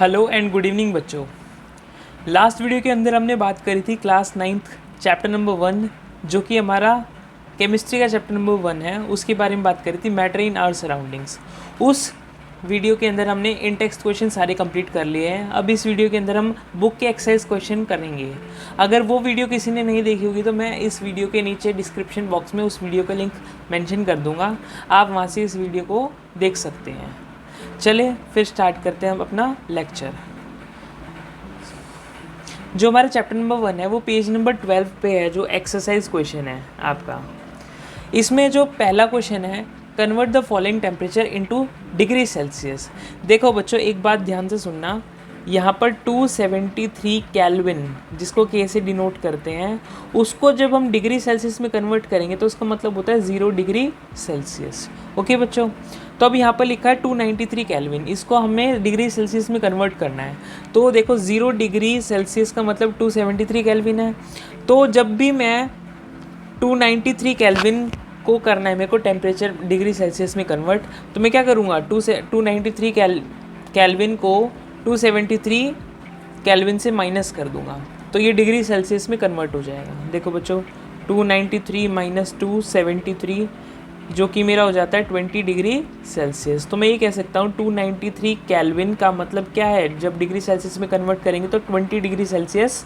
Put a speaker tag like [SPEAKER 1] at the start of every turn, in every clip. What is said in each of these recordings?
[SPEAKER 1] Hello and good evening बच्चों। Last video के अंदर हमने बात करी थी क्लास 9th चैप्टर नंबर 1 जो कि हमारा केमिस्ट्री का चैप्टर नंबर 1 है, उसके बारे में बात करी थी, मैटर इन आवर सराउंडिंग्स। उस वीडियो के अंदर हमने इन टेक्स्ट क्वेश्चन सारे कंप्लीट कर लिए हैं। अब इस वीडियो के अंदर हम बुक के एक्सरसाइज क्वेश्चन करेंगे। अगर वो वीडियो किसी ने नहीं देखी होगी तो मैं इस वीडियो के नीचे डिस्क्रिप्शन बॉक्स में उस वीडियो का लिंक मेंशन कर दूंगा, आप वहाँ से इस वीडियो को देख सकते हैं। चले फिर स्टार्ट करते हैं हम अपना लेक्चर। जो हमारा चैप्टर नंबर 1 है वो पेज नंबर 12 पे है, जो एक्सरसाइज क्वेश्चन है आपका। इसमें जो पहला क्वेश्चन है, convert the following temperature into degree Celsius. देखो बच्चों, एक बात ध्यान से सुनना, यहाँ पर 273 केल्विन जिसको के से डिनोट करते हैं, उसको जब हम डिग्री सेल्सियस में कन्वर्ट करेंगे तो उसका मतलब होता है 0 डिग्री सेल्सियस। ओके बच्चों, तो अब यहाँ पर लिखा है 293 केल्विन, इसको हमें डिग्री सेल्सियस में कन्वर्ट करना है। तो देखो 0 डिग्री सेल्सियस का मतलब 273 केल्विन है। तो जब भी मैं 293 केल्विन को करना है मेरे को टेम्परेचर डिग्री सेल्सियस में कन्वर्ट, तो मैं क्या करूँगा, 293 केल्विन को 273 केल्विन से माइनस कर दूंगा, तो ये डिग्री सेल्सियस में कन्वर्ट हो जाएगा। देखो बच्चों, 293 माइनस 273 जो कि मेरा हो जाता है 20 डिग्री सेल्सियस। तो मैं ये कह सकता हूँ 293 केल्विन का मतलब क्या है, जब डिग्री सेल्सियस में कन्वर्ट करेंगे तो 20 डिग्री सेल्सियस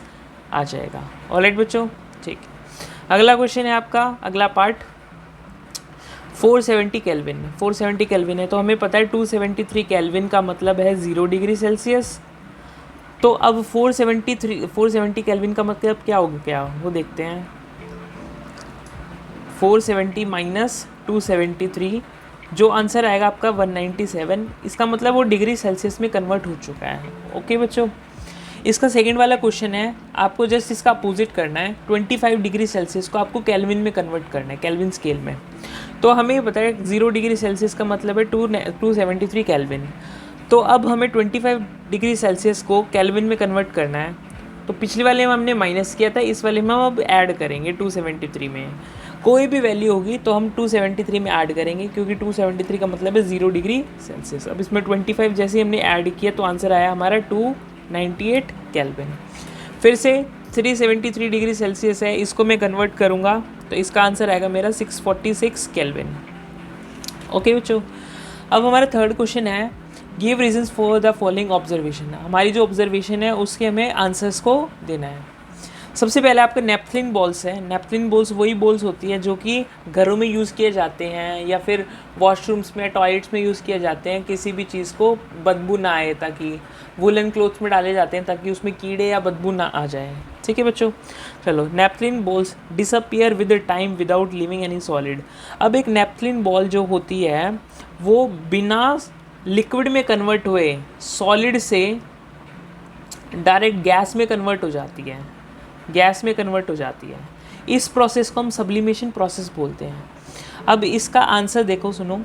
[SPEAKER 1] आ जाएगा। ऑलराइट बच्चों, ठीक। अगला क्वेश्चन है आपका, अगला पार्ट 470 केल्विन। 470 केल्विन है, तो हमें पता है 273 केल्विन का मतलब है 0 डिग्री सेल्सियस। तो अब 470 केल्विन का मतलब क्या होगा, क्या वो देखते हैं। 470 माइनस 273, जो आंसर आएगा आपका 197। इसका मतलब वो डिग्री सेल्सियस में कन्वर्ट हो चुका है। ओके बच्चों, इसका सेकंड वाला क्वेश्चन है, आपको जस्ट इसका अपोजिट करना है। 25 डिग्री सेल्सियस को आपको केल्विन में कन्वर्ट करना है, केल्विन स्केल में। तो हमें ये पता है 0 डिग्री सेल्सियस का मतलब है 273 केल्विन। तो अब हमें 25 डिग्री सेल्सियस को केल्विन में कन्वर्ट करना है। तो पिछले वाले में हमने माइनस किया था, इस वाले में हम अब ऐड करेंगे 273 में। कोई भी वैल्यू होगी तो हम 273 में ऐड करेंगे, क्योंकि 273 का मतलब है 0 डिग्री सेल्सियस। अब इसमें 25 जैसे हमने ऐड किया तो आंसर आया हमारा 298 केल्विन। फिर से 373 डिग्री सेल्सियस है, इसको मैं कन्वर्ट करूँगा तो इसका आंसर आएगा मेरा 646 केल्विन। ओके बच्चों, अब हमारा थर्ड क्वेश्चन है, give reasons for the following observation. हमारी जो ऑब्जर्वेशन है उसके हमें आंसर्स को देना है। सबसे पहले आपके नेपथलीन बॉल्स है। नेपथलीन बॉल्स वही बॉल्स होती है जो कि घरों में यूज़ किए जाते हैं या फिर वॉशरूम्स में, टॉयलेट्स में यूज़ किए जाते हैं, किसी भी चीज़ को बदबू ना आए, ताकि वुलन क्लोथ्स में डाले जाते हैं ताकि उसमें कीड़े या बदबू ना आ जाए। ठीक है बच्चों, चलो। Naphthalene balls disappear with the time without leaving any solid. अब एक नेपथलीन बॉल जो होती है वो बिना लिक्विड में कन्वर्ट हुए सॉलिड से डायरेक्ट गैस में कन्वर्ट हो जाती है, गैस में कन्वर्ट हो जाती है। इस प्रोसेस को हम सब्लिमेशन प्रोसेस बोलते हैं। अब इसका आंसर देखो, सुनो।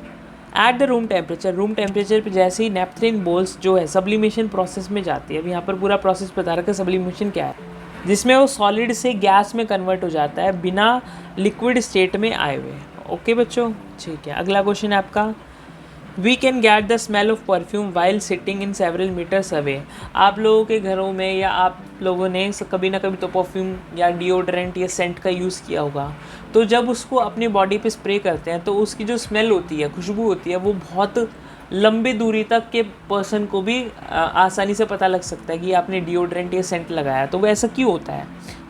[SPEAKER 1] एट द रूम टेम्परेचर पे जैसे ही नेपथलीन बॉल्स जो है सब्लिमेशन प्रोसेस में जाती है। अब यहाँ पर पूरा प्रोसेस बता रखा है सब्लिमेशन क्या है, जिसमें वो सॉलिड से गैस में कन्वर्ट हो जाता है बिना लिक्विड स्टेट में आए हुए। ओके बच्चों, ठीक है। अगला क्वेश्चन है आपका, we can get the smell of perfume while sitting in several metres away. आप लोगों के घरों में या आप लोगों ने कभी ना कभी तो परफ्यूम या डिओड्रेंट या सेंट का यूज़ किया होगा। तो जब उसको अपनी बॉडी पे स्प्रे करते हैं तो उसकी जो स्मेल होती है, खुशबू होती है, वो बहुत लंबी दूरी तक के पर्सन को भी आसानी से पता लग सकता है कि आपने डिओड्रेंट या सेंट लगाया। तो वो ऐसा क्यों होता है,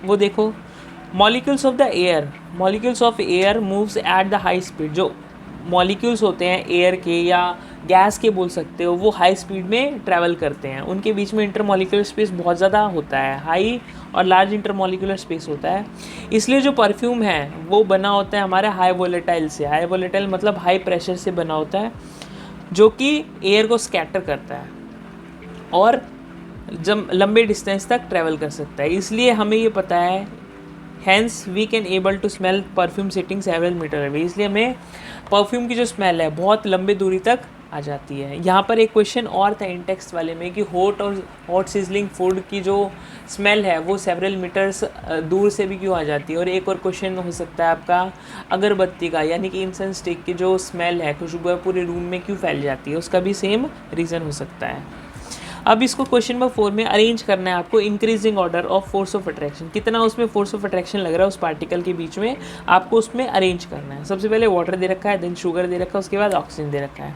[SPEAKER 1] वो देखो। Molecules of air moves at the high speed. जो मॉलिक्यूल्स होते हैं एयर के या गैस के बोल सकते हो, वो हाई स्पीड में ट्रैवल करते हैं। उनके बीच में इंटरमॉलिक्यूलर स्पेस बहुत ज़्यादा होता है, हाई और लार्ज इंटरमॉलिक्यूलर स्पेस होता है। इसलिए जो परफ्यूम है वो बना होता है हमारे हाई वोलेटाइल से। हाई वोलेटाइल मतलब हाई प्रेशर से बना होता है, जो कि एयर को स्कैटर करता है और जब लंबे डिस्टेंस तक ट्रैवल कर सकता है। इसलिए हमें ये पता है, hence we can able to smell perfume sitting several metre away. इसलिए हमें परफ्यूम की जो स्मेल है बहुत लंबे दूरी तक आ जाती है। यहाँ पर एक क्वेश्चन और था इन टेक्स्ट वाले में कि हॉट सिजलिंग फूड की जो स्मेल है वो सेवरल मीटर्स दूर से भी क्यों आ जाती है। और एक और क्वेश्चन हो सकता है आपका अगरबत्ती का, यानी कि इंसेंस स्टिक की जो स्मेल है, खुशबू है, पूरे रूम में क्यों फैल जाती है, उसका भी सेम रीज़न हो सकता है। अब इसको क्वेश्चन नंबर 4 में अरेंज करना है आपको increasing order of force of attraction, कितना उसमें फोर्स ऑफ अट्रैक्शन लग रहा है उस पार्टिकल के बीच में, आपको उसमें अरेंज करना है। सबसे पहले वाटर दे रखा है, देन शुगर दे रखा है, उसके बाद ऑक्सीजन दे रखा है।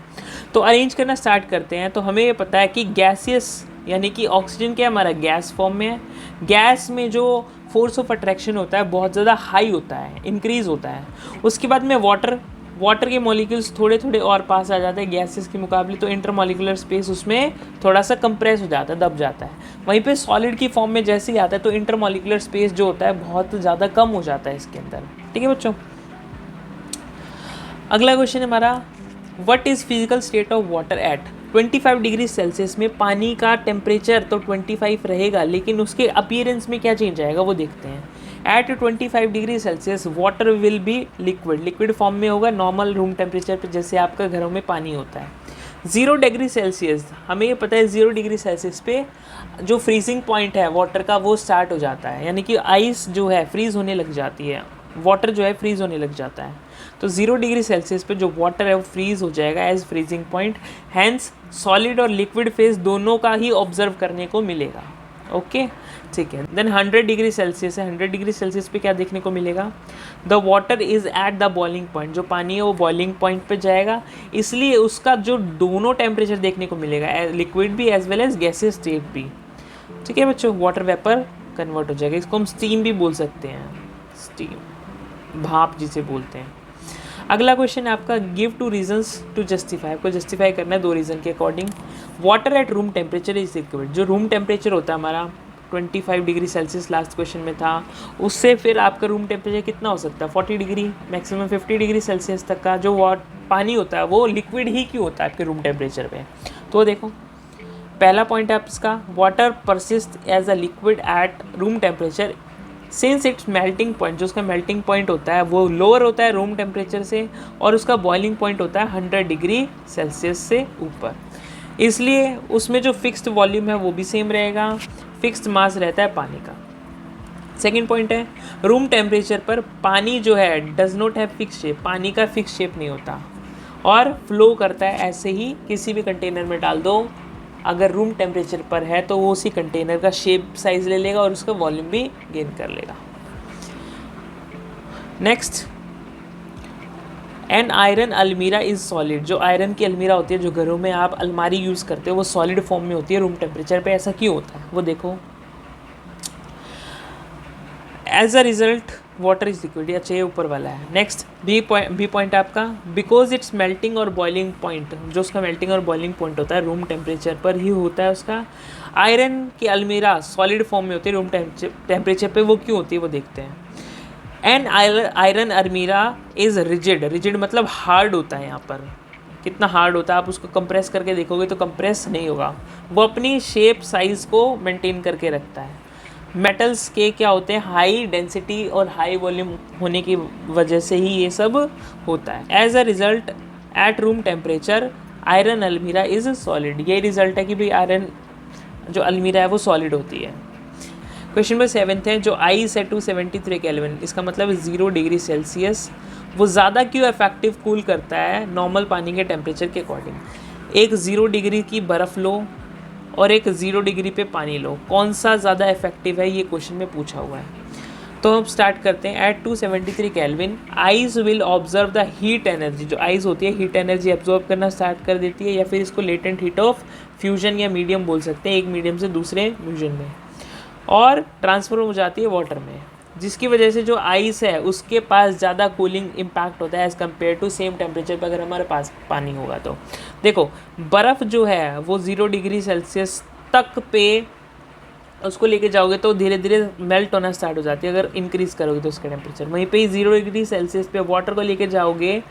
[SPEAKER 1] तो अरेंज करना स्टार्ट करते हैं। तो हमें ये पता है कि गैसियस यानी कि ऑक्सीजन क्या हमारा गैस फॉर्म में है, गैस में जो फोर्स ऑफ अट्रैक्शन होता है बहुत ज़्यादा हाई होता है, इंक्रीज़ होता है। उसके बाद में वाटर के मॉलिक्यूल्स थोड़े थोड़े और पास आ जाते हैं गैसेस के मुकाबले, तो इंटरमॉलिक्यूलर स्पेस उसमें थोड़ा सा कंप्रेस हो जाता है, दब जाता है। वहीं पे सॉलिड की फॉर्म में जैसे ही आता है तो इंटरमॉलिक्यूलर स्पेस जो होता है बहुत ज़्यादा कम हो जाता है इसके अंदर। ठीक है बच्चों, अगला क्वेश्चन है हमारा, what is physical state of water at 25 degree Celsius में। पानी का टेम्परेचर तो 25 रहेगा, लेकिन उसके अपीयरेंस में क्या चेंज आएगा वो देखते हैं। At 25 degree Celsius water will be liquid form में होगा, नॉर्मल रूम टेम्परेचर पे जैसे आपका घरों में पानी होता है। 0 डिग्री सेल्सियस, हमें ये पता है 0 डिग्री सेल्सियस पे जो फ्रीजिंग पॉइंट है वाटर का वो स्टार्ट हो जाता है, यानी कि आइस जो है फ्रीज होने लग जाती है, वाटर जो है फ्रीज होने लग जाता है। तो 0 डिग्री सेल्सियस पे जो वाटर है वो फ्रीज हो जाएगा as freezing point, hence solid और लिक्विड फेज दोनों का ही ऑब्जर्व करने को मिलेगा। ओके ठीक है। देन 100 डिग्री सेल्सियस है, 100 डिग्री सेल्सियस पे क्या देखने को मिलेगा, the water is at the boiling point, जो पानी है वो बॉइलिंग पॉइंट पे जाएगा, इसलिए उसका जो दोनों टेम्परेचर देखने को मिलेगा, लिक्विड भी as well as gaseous state भी। ठीक है बच्चों, वाटर वेपर कन्वर्ट हो जाएगा, इसको हम स्टीम भी बोल सकते हैं, स्टीम भाप जिसे बोलते हैं। अगला क्वेश्चन है आपका, गिव 2 रीजंस टू जस्टिफाई, आपको जस्टिफाई करना है 2 रीज़न के according. Water at room temperature is liquid, जो रूम टेम्परेचर होता है हमारा 25 डिग्री सेल्सियस लास्ट क्वेश्चन में था, उससे फिर आपका रूम टेम्परेचर कितना हो सकता है 40 डिग्री, मैक्सिमम 50 डिग्री सेल्सियस तक का जो पानी होता है वो लिक्विड ही क्यों होता है आपके रूम टेम्परेचर पे। तो देखो पहला पॉइंट है आपका, water persist as a liquid at room temperature since its melting point, जो उसका मेल्टिंग पॉइंट होता है वो लोअर होता है रूम टेम्परेचर से, और उसका बॉइलिंग पॉइंट होता है 100 डिग्री सेल्सियस से ऊपर, इसलिए उसमें जो फिक्स्ड वॉल्यूम है वो भी सेम रहेगा, फिक्स्ड मास रहता है पानी का। सेकेंड पॉइंट है, रूम टेम्परेचर पर पानी जो है does not have fix shape, पानी का फिक्स शेप नहीं होता और फ्लो करता है ऐसे ही, किसी भी कंटेनर में डाल दो, अगर रूम टेम्परेचर पर है तो वो उसी कंटेनर का शेप साइज ले लेगा और उसका वॉल्यूम भी गेन कर लेगा। नेक्स्ट, एन आयरन अलमीरा इज़ सॉलिड, जो आयरन की अलमीरा होती है जो घरों में आप अलमारी यूज़ करते हो वो सॉलिड फॉर्म में होती है रूम टेम्परेचर पे, ऐसा क्यों होता है वो देखो। As a result water is liquid, अच्छा ये ऊपर वाला है। नेक्स्ट बी पॉइंट आपका, बिकॉज इट्स मेल्टिंग और बॉइलिंग पॉइंट, जो उसका मेल्टिंग और बॉइलिंग पॉइंट होता है रूम टेम्परेचर पर ही होता है उसका। आयरन की अलमीरा सॉलिड फॉर्म में होती है रूम टेम्परेचर पे, वो क्यों होती है वो देखते हैं। एन आयरन अलमीरा इज़ रिजिड मतलब हार्ड होता है, यहाँ पर कितना हार्ड होता है, आप उसको कंप्रेस करके देखोगे तो कंप्रेस नहीं होगा, वो अपनी शेप साइज़ को मेंटेन करके रखता है। मेटल्स के क्या होते हैं, हाई डेंसिटी और हाई वॉल्यूम होने की वजह से ही ये सब होता है। As a result at room temperature iron अलमीरा इज़ सॉलिड, ये रिज़ल्ट है कि भाई आयरन जो अलमीरा है वो सॉलिड होती है। क्वेश्चन नंबर 7 है, जो आइस है 273 केल्विन, इसका मतलब 0 डिग्री सेल्सियस, वो ज़्यादा क्यों इफेक्टिव कूल करता है नॉर्मल पानी के टेम्परेचर के अकॉर्डिंग। एक 0 डिग्री की बर्फ़ लो और एक 0 डिग्री पे पानी लो, कौन सा ज़्यादा इफेक्टिव है ये क्वेश्चन में पूछा हुआ है। तो हम स्टार्ट करते हैं। At 273 kelvin ice will observe the heat energy, जो आइस होती है हीट एनर्जी एब्जॉर्ब करना स्टार्ट कर देती है, या फिर इसको लेटेंट हीट ऑफ फ्यूजन या मीडियम बोल सकते हैं, एक मीडियम से दूसरे मीडियम में, और ट्रांसफर हो जाती है वाटर में, जिसकी वजह से जो आइस है उसके पास ज़्यादा कूलिंग इम्पैक्ट होता है as compare to same temperature पर अगर हमारे पास पानी होगा। तो देखो बर्फ़ जो है वो 0 डिग्री सेल्सियस तक पे उसको लेके जाओगे तो धीरे धीरे मेल्ट होना स्टार्ट हो जाती है अगर इंक्रीज़ करोगे तो उसका टेम्परेचर। वहीं पे 0 डिग्री सेल्सियस पे वाटर को लेके जाओगे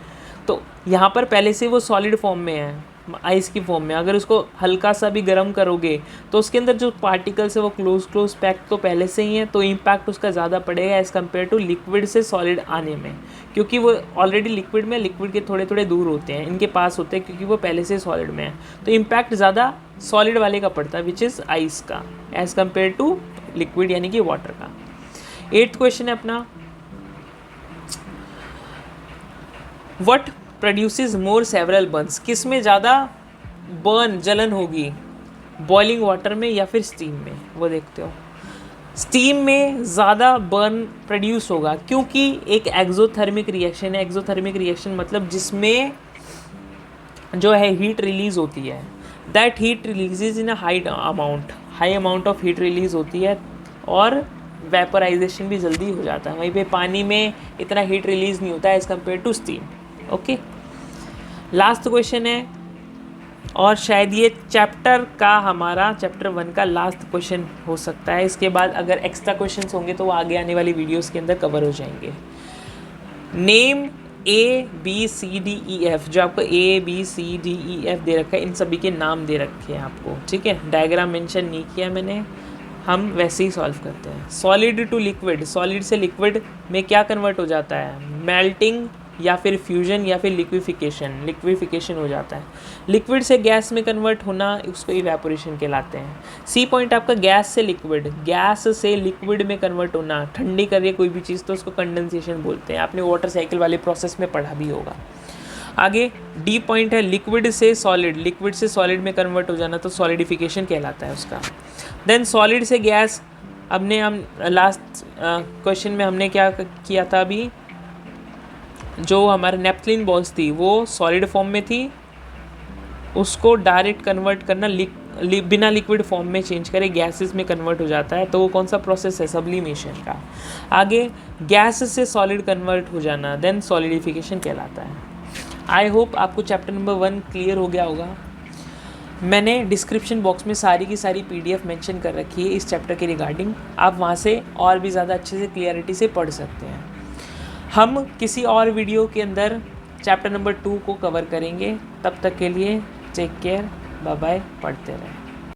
[SPEAKER 1] तो यहाँ पर पहले से वो सॉलिड फॉर्म में है, आइस की फॉर्म में, अगर उसको हल्का सा भी गर्म करोगे तो उसके अंदर जो पार्टिकल्स है वो क्लोज पैक तो पहले से ही है, तो इम्पैक्ट उसका ज़्यादा पड़ेगा एज़ कम्पेयर टू लिक्विड से सॉलिड आने में, क्योंकि वो ऑलरेडी लिक्विड में, लिक्विड के थोड़े थोड़े दूर होते हैं, इनके पास होते हैं क्योंकि वो पहले से सॉलिड में है, तो इम्पैक्ट ज़्यादा सॉलिड वाले का पड़ता है विच इज़ आइस का एज़ कम्पेयर टू लिक्विड यानी कि वाटर का। 8th क्वेश्चन है अपना, what produces more several Burns, किस में ज़्यादा बर्न जलन होगी, बॉइलिंग वाटर में या फिर स्टीम में, वो देखते हो। स्टीम में ज़्यादा बर्न प्रोड्यूस होगा क्योंकि एक एक्सोथर्मिक रिएक्शन है। एक्सोथर्मिक रिएक्शन मतलब जिसमें जो है हीट रिलीज होती है, that heat releases in a high amount of heat release होती है और वेपराइजेशन भी जल्दी हो जाता है। वहीं पे पानी में इतना हीट रिलीज नहीं होता है as compare to steam. Okay, last question है और शायद ये चैप्टर 1 का लास्ट क्वेश्चन हो सकता है। इसके बाद अगर एक्स्ट्रा क्वेश्चंस होंगे तो वो आगे आने वाली वीडियोस के अंदर कवर हो जाएंगे। नेम ABCDEF, जो आपको ABCDEF दे रखा है, इन सभी के नाम दे रखे हैं आपको, ठीक है। डायग्राम मेंशन नहीं किया मैंने, हम वैसे ही सॉल्व करते हैं। सॉलिड टू लिक्विड, सॉलिड से लिक्विड में क्या कन्वर्ट हो जाता है? मेल्टिंग या फिर फ्यूजन या फिर लिक्विफिकेशन हो जाता है। लिक्विड से गैस में कन्वर्ट होना, उसको इवेपोरेशन कहलाते हैं। सी पॉइंट आपका गैस से लिक्विड में कन्वर्ट होना, ठंडी करिए कोई भी चीज़ तो उसको कंडेंसेशन बोलते हैं। आपने वाटर साइकिल वाले प्रोसेस में पढ़ा भी होगा। आगे डी पॉइंट है लिक्विड से सॉलिड में कन्वर्ट हो जाना, तो सॉलिडिफिकेशन कहलाता है उसका। देन सॉलिड से गैस, हम लास्ट क्वेश्चन में हमने क्या किया था, अभी जो हमारे नेपथलीन बॉल्स थी वो सॉलिड फॉर्म में थी, उसको डायरेक्ट कन्वर्ट करना बिना लिक्विड फॉर्म में चेंज करे गैसेस में कन्वर्ट हो जाता है, तो वो कौन सा प्रोसेस है? सब्लिमेशन का। आगे गैस से सॉलिड कन्वर्ट हो जाना, देन सॉलिडिफिकेशन कहलाता है। आई होप आपको चैप्टर नंबर 1 क्लियर हो गया होगा। मैंने डिस्क्रिप्शन बॉक्स में सारी की सारी PDF मेंशन कर रखी है इस चैप्टर के रिगार्डिंग, आप वहाँ से और भी ज़्यादा अच्छे से क्लियरिटी से पढ़ सकते हैं। हम किसी और वीडियो के अंदर चैप्टर नंबर 2 को कवर करेंगे। तब तक के लिए टेक केयर, बाय बाय, पढ़ते रहें।